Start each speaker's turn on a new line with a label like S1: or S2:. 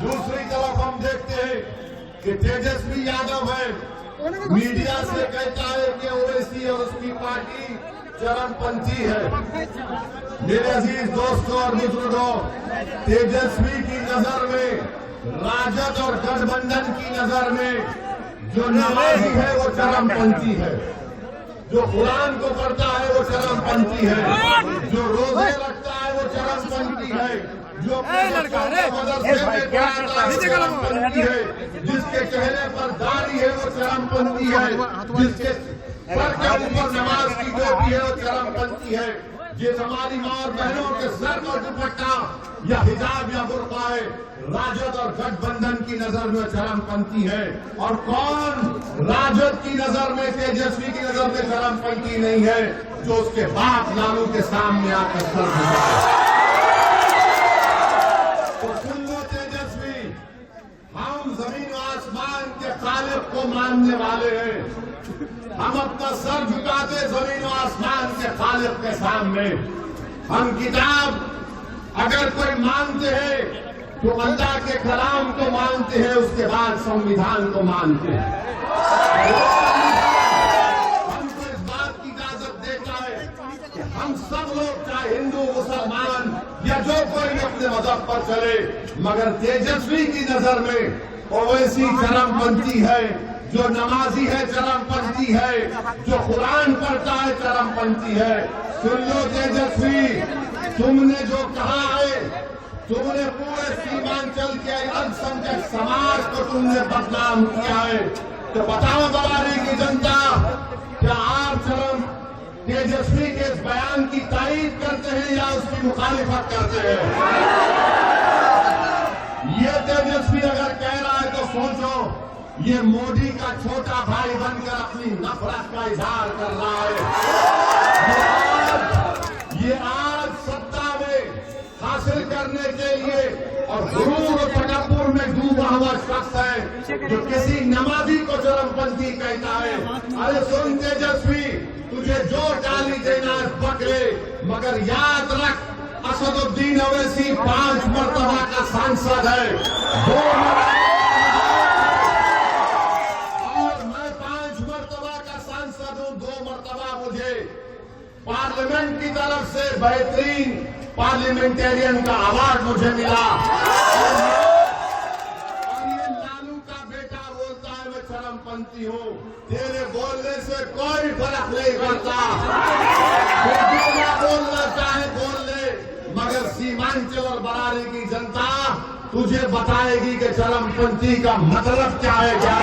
S1: दूसरी तरफ हम देखते हैं कि तेजस्वी यादव है, मीडिया से कहता है कि ओवैसी और उसकी पार्टी चरमपंथी है। मेरे अजीज दोस्तों और बुजुर्गों, तेजस्वी की नजर में, राजद और गठबंधन की नजर में जो नमाजी है वो चरमपंथी है, जो कुरान को पढ़ता है वो चरमपंथी है, जो रोजे रखता है वो चरमपंथी है, जो मदरसे में पढ़ाता है चरमपंथी है, जिसके चेहरे पर दाढ़ी है वो चरमपंथी है, जिसके सर के ऊपर नमाज की टोपी है वो चरमपंथी है। ये हमारी माँ और बहनों के सर पर दुपट्टा या हिजाब या बुर्का है, राजद और गठबंधन की नजर में चरमपंथी है। और कौन राजद की नजर में, तेजस्वी की नजर में चरमपंथी नहीं है, जो उसके बाप लालू के सामने आकर सर झुकाए। तो सुन लो तेजस्वी, हम जमीन आसमान के खालिक को मानने वाले हैं। हम अपना सर झुकाते जमीन और आसमान के खालिक के सामने। हम किताब अगर कोई मानते हैं तो अल्लाह के कलाम को मानते हैं, उसके बाद संविधान को मानते हैं। हमको इस बात की इजाजत देता है कि हम सब लोग, चाहे हिंदू मुसलमान या जो कोई भी अपने मजहब पर चले, मगर तेजस्वी की नजर में ओवैसी चरमपंथी है, जो नमाजी है चरमपंथी है, जो कुरान पढ़ता है चरमपंथी है। सुन लो तेजस्वी, तुमने जो कहा है, तुमने पूरे सीमांचल के अल्पसंख्यक समाज को तुमने बदनाम किया है। तो बताओ बरारी की जनता, क्या आप तेजस्वी के इस बयान की तारीफ करते हैं या उसकी मुखालिफत करते हैं? ये तेजस्वी अगर कह रहा है तो सोचो, ये मोदी का छोटा भाई बनकर अपनी नफरत का इजहार कर रहा है। ये आज सत्ता में हासिल करने के लिए और गुरूर और तकब्बुर में डूबा हुआ शख्स है, जो किसी नमाजी को चरमपंथी कहता है। अरे सुन तेजस्वी, तुझे जो गाली देना है पकड़े, मगर याद रख, असदुद्दीन ओवैसी 5 मरतबा का सांसद है, 2 मरतबा मुझे पार्लियामेंट की तरफ से बेहतरीन पार्लियामेंटेरियन का अवार्ड मुझे मिला। और ये लालू का बेटा बोलता है मैं चरमपंथी हूँ। तेरे बोलने से कोई फर्क नहीं पड़ता, बोलना चाहे बोल ले, मगर सीमांचल और बरारी की जनता तुझे बताएगी कि चरमपंथी का मतलब क्या है। क्या